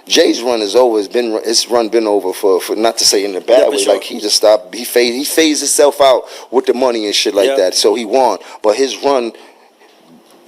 Jay's run is over. His run been over for not to say in a bad way. Sure. Like he just stopped. He phased himself out with the money and shit like that. So he won. But his run,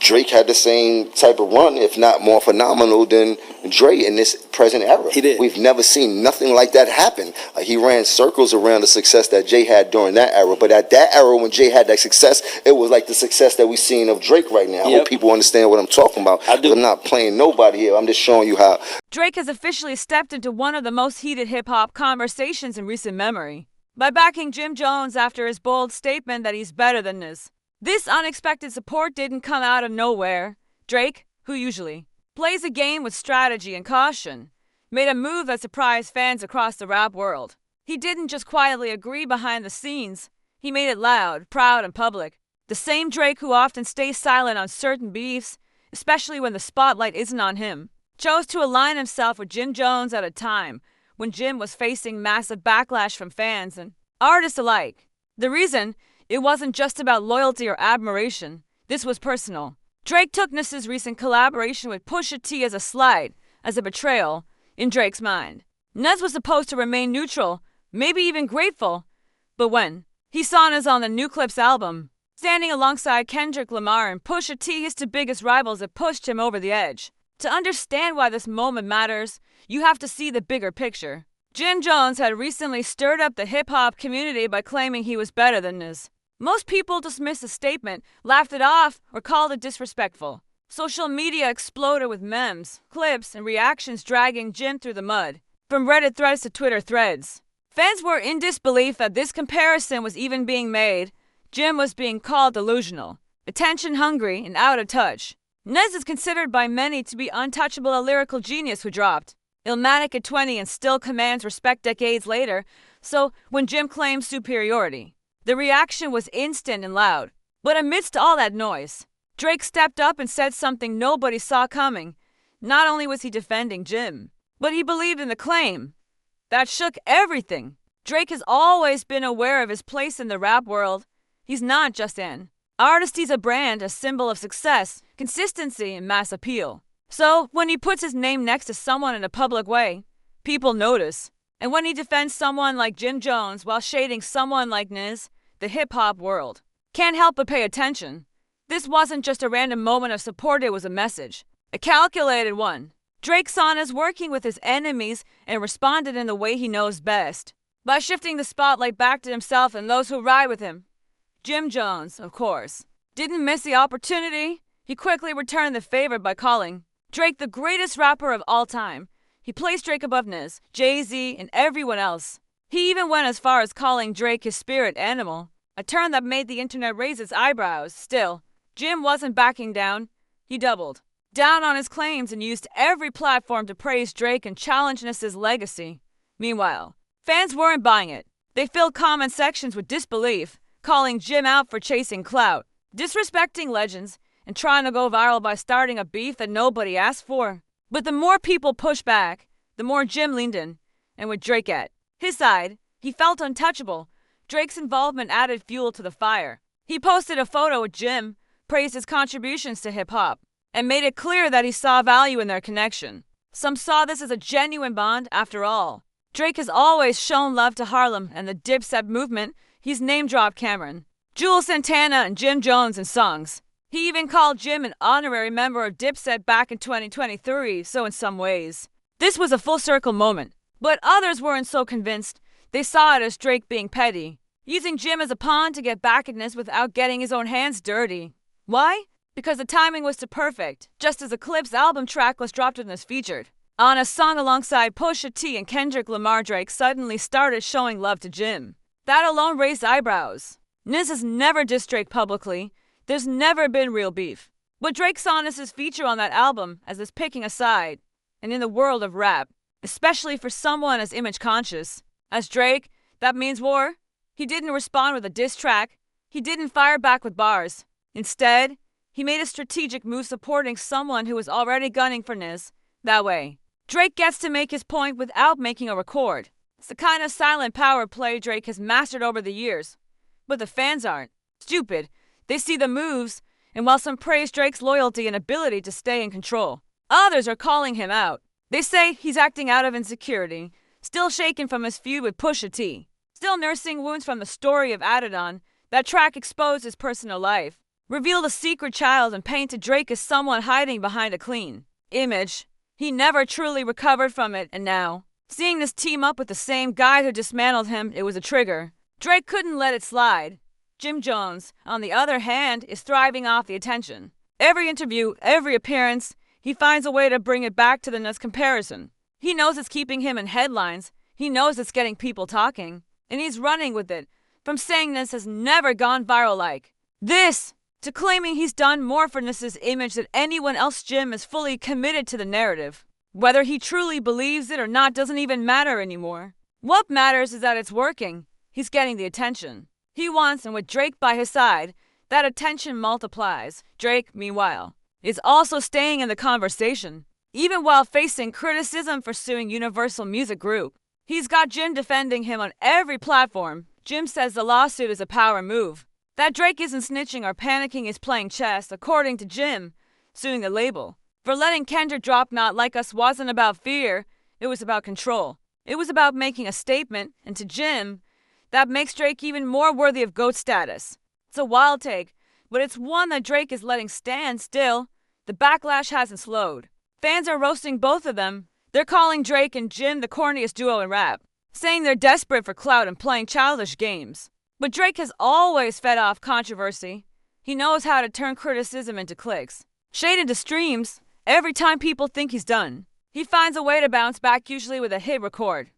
Drake had the same type of run, if not more phenomenal than Dre in this present era. He did. We've never seen nothing like that happen. He ran circles around the success that Jay had during that era. But at that era, when Jay had that success, it was like the success that we're seeing of Drake right now. I hope people understand what I'm talking about. I do. I'm not playing nobody here. I'm just showing you how. Drake has officially stepped into one of the most heated hip-hop conversations in recent memory by backing Jim Jones after his bold statement that he's better than this. This unexpected support didn't come out of nowhere. Drake, who usually plays a game with strategy and caution, made a move that surprised fans across the rap world. He didn't just quietly agree behind the scenes. He made it loud, proud, and public. The same Drake who often stays silent on certain beefs, especially when the spotlight isn't on him, chose to align himself with Jim Jones at a time when Jim was facing massive backlash from fans and artists alike. The reason? It wasn't just about loyalty or admiration. This was personal. Drake took Nis's recent collaboration with Pusha T as a slight, as a betrayal, in Drake's mind. Nes was supposed to remain neutral, maybe even grateful. But when he saw Nes on the New Clips album, standing alongside Kendrick Lamar and Pusha T, his two biggest rivals, it pushed him over the edge. To understand why this moment matters, you have to see the bigger picture. Jim Jones had recently stirred up the hip-hop community by claiming he was better than Nes. Most people dismissed the statement, laughed it off, or called it disrespectful. Social media exploded with memes, clips, and reactions dragging Jim through the mud, from Reddit threads to Twitter threads. Fans were in disbelief that this comparison was even being made. Jim was being called delusional, attention-hungry, and out of touch. Nes is considered by many to be untouchable, a lyrical genius who dropped Illmatic at 20 and still commands respect decades later. So when Jim claimed superiority, the reaction was instant and loud. But amidst all that noise, Drake stepped up and said something nobody saw coming. Not only was he defending Jim, but he believed in the claim. That shook everything. Drake has always been aware of his place in the rap world. He's not just an artist, he's a brand, a symbol of success, consistency, and mass appeal. So when he puts his name next to someone in a public way, people notice. And when he defends someone like Jim Jones while shading someone like Nes, the hip-hop world can't help but pay attention. This wasn't just a random moment of support, it was a message. A calculated one. Drake saw Nes working with his enemies and responded in the way he knows best, by shifting the spotlight back to himself and those who ride with him. Jim Jones, of course, didn't miss the opportunity. He quickly returned the favor by calling Drake the greatest rapper of all time. He placed Drake above Nes, Jay-Z, and everyone else. He even went as far as calling Drake his spirit animal, a term that made the internet raise its eyebrows. Still, Jim wasn't backing down. He doubled down on his claims and used every platform to praise Drake and challenge Nes's legacy. Meanwhile, fans weren't buying it. They filled comment sections with disbelief, calling Jim out for chasing clout, disrespecting legends, and trying to go viral by starting a beef that nobody asked for. But the more people pushed back, the more Jim leaned in. And with Drake at his side, he felt untouchable. Drake's involvement added fuel to the fire. He posted a photo with Jim, praised his contributions to hip-hop, and made it clear that he saw value in their connection. Some saw this as a genuine bond. After all, Drake has always shown love to Harlem and the Dipset movement. He's name-dropped Cameron, Jules Santana, and Jim Jones in songs. He even called Jim an honorary member of Dipset back in 2023, so in some ways, this was a full-circle moment. But others weren't so convinced. They saw it as Drake being petty, using Jim as a pawn to get back at Nes without getting his own hands dirty. Why? Because the timing was too perfect, just as Eclipse album track was dropped and was featured on a song alongside Pusha T and Kendrick Lamar. Drake suddenly started showing love to Jim. That alone raised eyebrows. Nes has never dissed Drake publicly. There's never been real beef. But Drake saw Nes's feature on that album as his picking a side. And in the world of rap, especially for someone as image-conscious as Drake, that means war. He didn't respond with a diss track. He didn't fire back with bars. Instead, he made a strategic move supporting someone who was already gunning for Nes. That way, Drake gets to make his point without making a record. It's the kind of silent power play Drake has mastered over the years. But the fans aren't stupid. They see the moves, and while some praise Drake's loyalty and ability to stay in control, others are calling him out. They say he's acting out of insecurity, still shaken from his feud with Pusha T, still nursing wounds from the story of Adidon. That track exposed his personal life, revealed a secret child, and painted Drake as someone hiding behind a clean image. He never truly recovered from it, and now, seeing this team up with the same guy who dismantled him, it was a trigger. Drake couldn't let it slide. Jim Jones, on the other hand, is thriving off the attention. Every interview, every appearance, he finds a way to bring it back to the Nuts comparison. He knows it's keeping him in headlines. He knows it's getting people talking. And he's running with it. From saying this has never gone viral like this, to claiming he's done more for Niss's image than anyone else. Jim is fully committed to the narrative. Whether he truly believes it or not doesn't even matter anymore. What matters is that it's working. He's getting the attention he wants, and with Drake by his side, that attention multiplies. Drake, meanwhile, is also staying in the conversation, even while facing criticism for suing Universal Music Group. He's got Jim defending him on every platform. Jim says the lawsuit is a power move. That Drake isn't snitching or panicking is playing chess, according to Jim, suing the label for letting Kendrick drop Not Like Us wasn't about fear, it was about control. It was about making a statement, and to Jim, that makes Drake even more worthy of GOAT status. It's a wild take, but it's one that Drake is letting stand still. The backlash hasn't slowed. Fans are roasting both of them. They're calling Drake and Jim the corniest duo in rap, saying they're desperate for clout and playing childish games. But Drake has always fed off controversy. He knows how to turn criticism into clicks, shade into streams. Every time people think he's done, he finds a way to bounce back, usually with a hit record.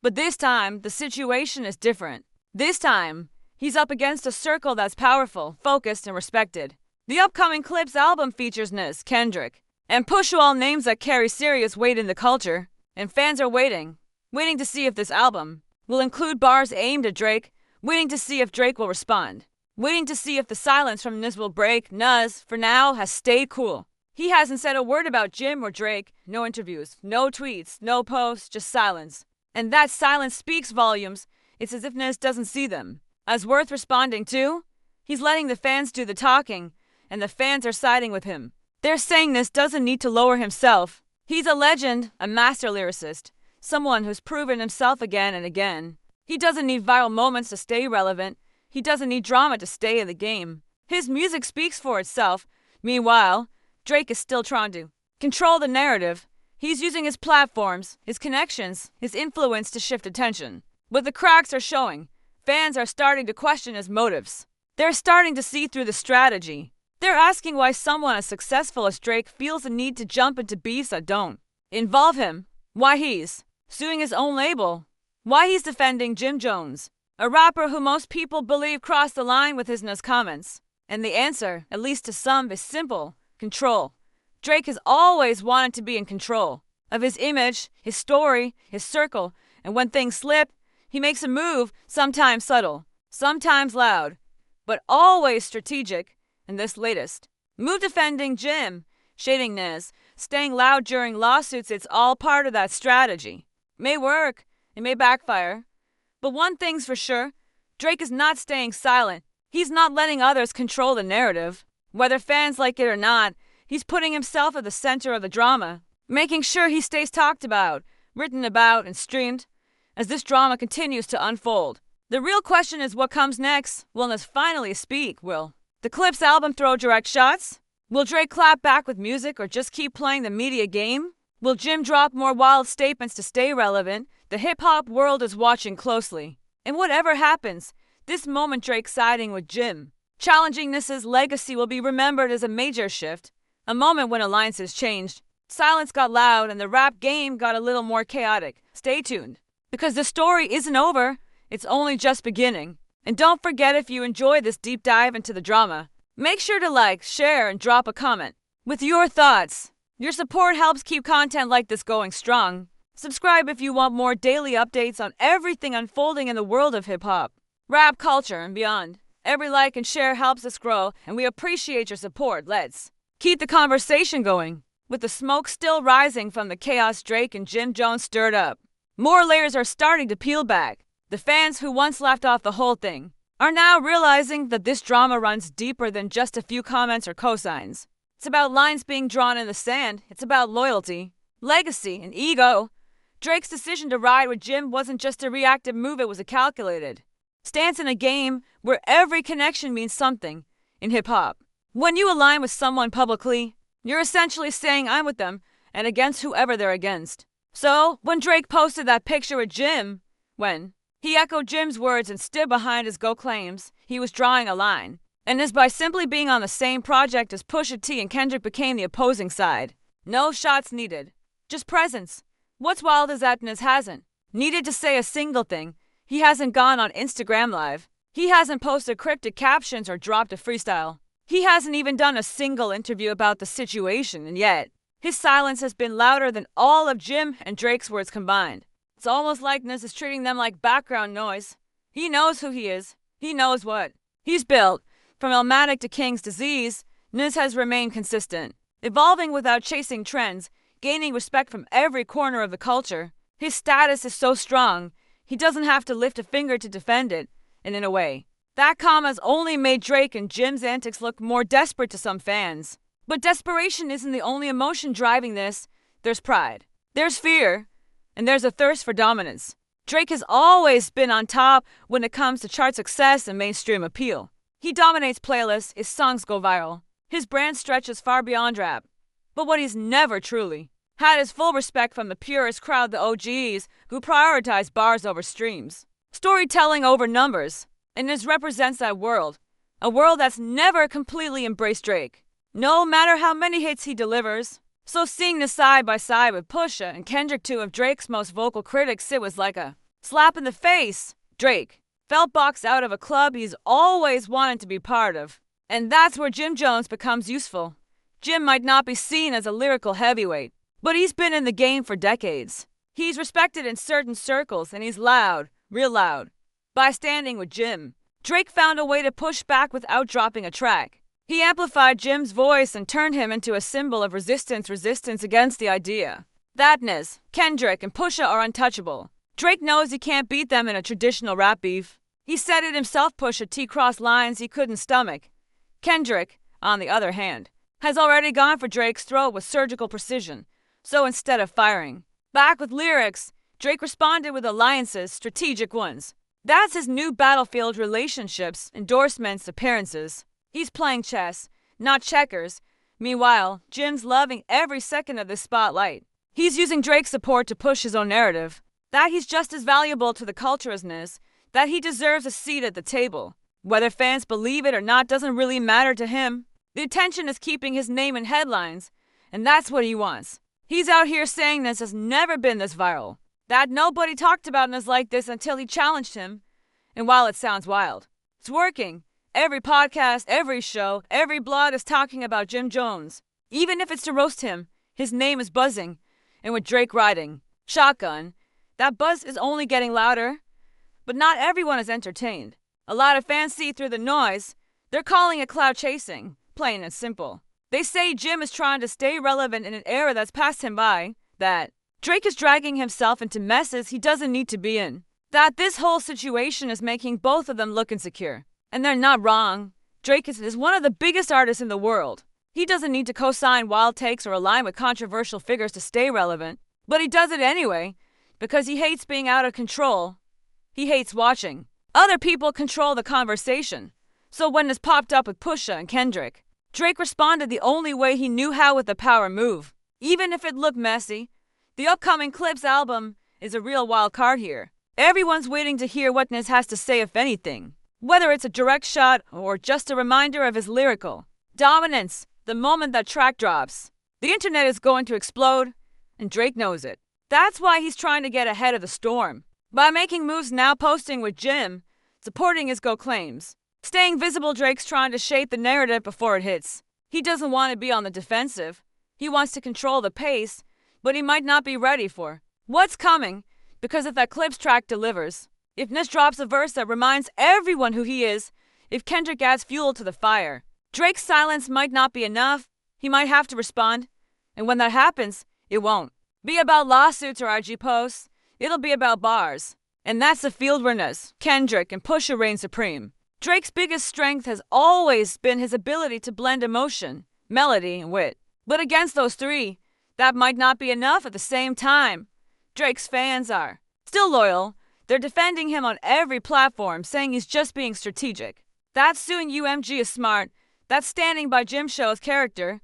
But this time, the situation is different. This time, he's up against a circle that's powerful, focused, and respected. The upcoming Clips album features Nis, Kendrick, and Pusha, all names that carry serious weight in the culture. And fans are waiting to see if this album will include bars aimed at Drake, waiting to see if Drake will respond, waiting to see if the silence from Nis will break. Nas, for now, has stayed cool. He hasn't said a word about Jim or Drake. No interviews, no tweets, no posts, just silence. And that silence speaks volumes. It's as if Nis doesn't see them as worth responding to. He's letting the fans do the talking, and the fans are siding with him. They're saying Nis doesn't need to lower himself. He's a legend, a master lyricist, someone who's proven himself again and again. He doesn't need viral moments to stay relevant. He doesn't need drama to stay in the game. His music speaks for itself. Meanwhile, Drake is still trying to control the narrative. He's using his platforms, his connections, his influence to shift attention. But the cracks are showing. Fans are starting to question his motives. They're starting to see through the strategy. They're asking why someone as successful as Drake feels the need to jump into beefs that don't involve him. Why he's suing his own label. Why he's defending Jim Jones, a rapper who most people believe crossed the line with his Nis comments. And the answer, at least to some, is simple: control. Drake has always wanted to be in control of his image, his story, his circle, and when things slip, he makes a move, sometimes subtle, sometimes loud, but always strategic. And this latest move, defending Jim, shading Nis, staying loud during lawsuits, it's all part of that strategy. It may work, it may backfire, but one thing's for sure: Drake is not staying silent. He's not letting others control the narrative. Whether fans like it or not, he's putting himself at the center of the drama, making sure he stays talked about, written about, and streamed as this drama continues to unfold. The real question is what comes next. Will Nis finally speak? Will the Clips album throw direct shots? Will Drake clap back with music or just keep playing the media game? Will Jim drop more wild statements to stay relevant? The hip-hop world is watching closely. And whatever happens, this moment Drake siding with Jim, challenging Nis's legacy, will be remembered as a major shift. A moment when alliances changed, silence got loud, and the rap game got a little more chaotic. Stay tuned, because the story isn't over, it's only just beginning. And don't forget, if you enjoyed this deep dive into the drama, make sure to like, share, and drop a comment with your thoughts. Your support helps keep content like this going strong. Subscribe if you want more daily updates on everything unfolding in the world of hip-hop, rap culture, and beyond. Every like and share helps us grow, and we appreciate your support. Let's keep the conversation going. With the smoke still rising from the chaos Drake and Jim Jones stirred up, more layers are starting to peel back. The fans who once laughed off the whole thing are now realizing that this drama runs deeper than just a few comments or cosigns. It's about lines being drawn in the sand. It's about loyalty. legacy, and ego. Drake's decision to ride with Jim wasn't just a reactive move, it was a calculated stance in a game where every connection means something in hip-hop. When you align with someone publicly, you're essentially saying I'm with them and against whoever they're against. So, when Drake posted that picture with Jim, he echoed Jim's words and stood behind his Go claims, he was drawing a line. And as by simply being on the same project as Pusha T and Kendrick became the opposing side. No shots needed, just presence. What's wild is that Nas hasn't needed to say a single thing. He hasn't gone on Instagram Live. He hasn't posted cryptic captions or dropped a freestyle. He hasn't even done a single interview about the situation, and yet, his silence has been louder than all of Jim and Drake's words combined. It's almost like Nas is treating them like background noise. He knows who he is. He knows what he's built. From Illmatic to King's Disease, Nas has remained consistent, evolving without chasing trends, gaining respect from every corner of the culture. His status is so strong, he doesn't have to lift a finger to defend it, and in a way, that calm has only made Drake and Jim's antics look more desperate to some fans. But desperation isn't the only emotion driving this. There's pride, there's fear, and there's a thirst for dominance. Drake has always been on top when it comes to chart success and mainstream appeal. He dominates playlists, his songs go viral, his brand stretches far beyond rap. But what he's never truly had is full respect from the purest crowd, the OGs, who prioritize bars over streams, storytelling over numbers, and this represents that world, a world that's never completely embraced Drake, no matter how many hits he delivers. So seeing this side by side with Pusha and Kendrick, two of Drake's most vocal critics, it was like a slap in the face. Drake felt boxed out of a club he's always wanted to be part of, and that's where Jim Jones becomes useful. Jim might not be seen as a lyrical heavyweight, but he's been in the game for decades. He's respected in certain circles, and he's loud, real loud. By standing with Jim, Drake found a way to push back without dropping a track. He amplified Jim's voice and turned him into a symbol of resistance against the idea that Nas, Kendrick, and Pusha are untouchable. Drake knows he can't beat them in a traditional rap beef. He said it himself, Pusha T crossed lines he couldn't stomach. Kendrick, on the other hand, has already gone for Drake's throat with surgical precision. So instead of firing back with lyrics, Drake responded with alliances, strategic ones. That's his new battlefield: relationships, endorsements, appearances. He's playing chess, not checkers. Meanwhile, Jim's loving every second of this spotlight. He's using Drake's support to push his own narrative, that he's just as valuable to the culture as Nas, that he deserves a seat at the table. Whether fans believe it or not doesn't really matter to him. The attention is keeping his name in headlines, and that's what he wants. He's out here saying Nas has never been this viral, that nobody talked about Nas like this until he challenged him. And while it sounds wild, it's working. Every podcast, every show, every blog is talking about Jim Jones. Even if it's to roast him, his name is buzzing. And with Drake riding shotgun, that buzz is only getting louder. But not everyone is entertained. A lot of fans see through the noise. They're calling it cloud chasing, plain and simple. They say Jim is trying to stay relevant in an era that's passed him by, that Drake is dragging himself into messes he doesn't need to be in, that this whole situation is making both of them look insecure. And they're not wrong. Drake is one of the biggest artists in the world. He doesn't need to co-sign wild takes or align with controversial figures to stay relevant. But he does it anyway, because he hates being out of control. He hates watching other people control the conversation. So when this popped up with Pusha and Kendrick, Drake responded the only way he knew how, with a power move. Even if it looked messy, the upcoming Clips album is a real wild card here. Everyone's waiting to hear what Nas has to say, if anything. Whether it's a direct shot or just a reminder of his lyrical dominance the moment that track drops. The internet is going to explode, and Drake knows it. That's why he's trying to get ahead of the storm. By making moves now, posting with Jim, supporting his Go claims, staying visible, Drake's trying to shape the narrative before it hits. He doesn't want to be on the defensive. He wants to control the pace, but he might not be ready for what's coming, because if that Clips track delivers, if Nas drops a verse that reminds everyone who he is, if Kendrick adds fuel to the fire, Drake's silence might not be enough. He might have to respond. And when that happens, it won't be about lawsuits or IG posts. It'll be about bars. And that's the field where Nas, Kendrick, and Pusha reign supreme. Drake's biggest strength has always been his ability to blend emotion, melody, and wit. But against those three, That might not be enough at the same time. Drake's fans are still loyal. They're defending him on every platform, saying he's just being strategic. That suing UMG is smart. That's standing by Jim Show's character.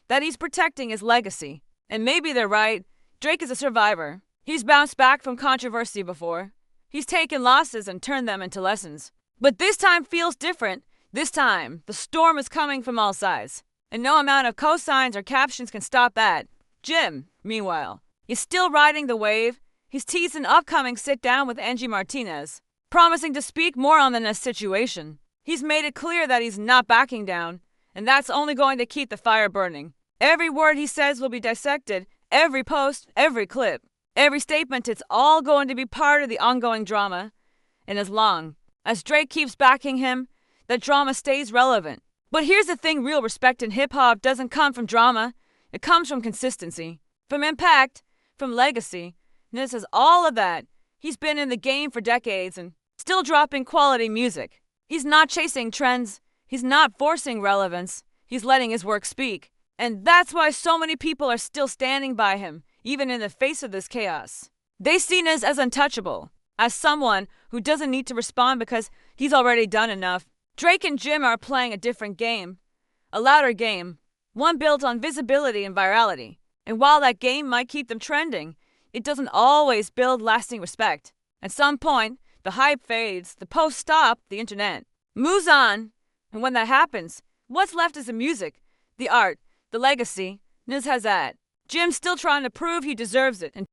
That he's protecting his legacy. And maybe they're right. Drake is a survivor. He's bounced back from controversy before. He's taken losses and turned them into lessons. But this time feels different. This time, the storm is coming from all sides. And no amount of cosigns or captions can stop that. Jim, meanwhile, is still riding the wave. He's teased an upcoming sit-down with Angie Martinez, promising to speak more on the Ness situation. He's made it clear that he's not backing down, and that's only going to keep the fire burning. Every word he says will be dissected, every post, every clip, every statement, it's all going to be part of the ongoing drama. And as long as Drake keeps backing him, that drama stays relevant. But here's the thing, real respect in hip-hop doesn't come from drama. It comes from consistency, from impact, from legacy. Ness has all of that. He's been in the game for decades and still dropping quality music. He's not chasing trends. He's not forcing relevance. He's letting his work speak. And that's why so many people are still standing by him, even in the face of this chaos. They see Ness as untouchable, as someone who doesn't need to respond because he's already done enough. Drake and Jim are playing a different game, a louder game, one built on visibility and virality. And while that game might keep them trending, it doesn't always build lasting respect. At some point, the hype fades, the posts stop, the internet moves on. And when that happens, what's left is the music, the art, the legacy. Ness has that. Jim's still trying to prove he deserves it, and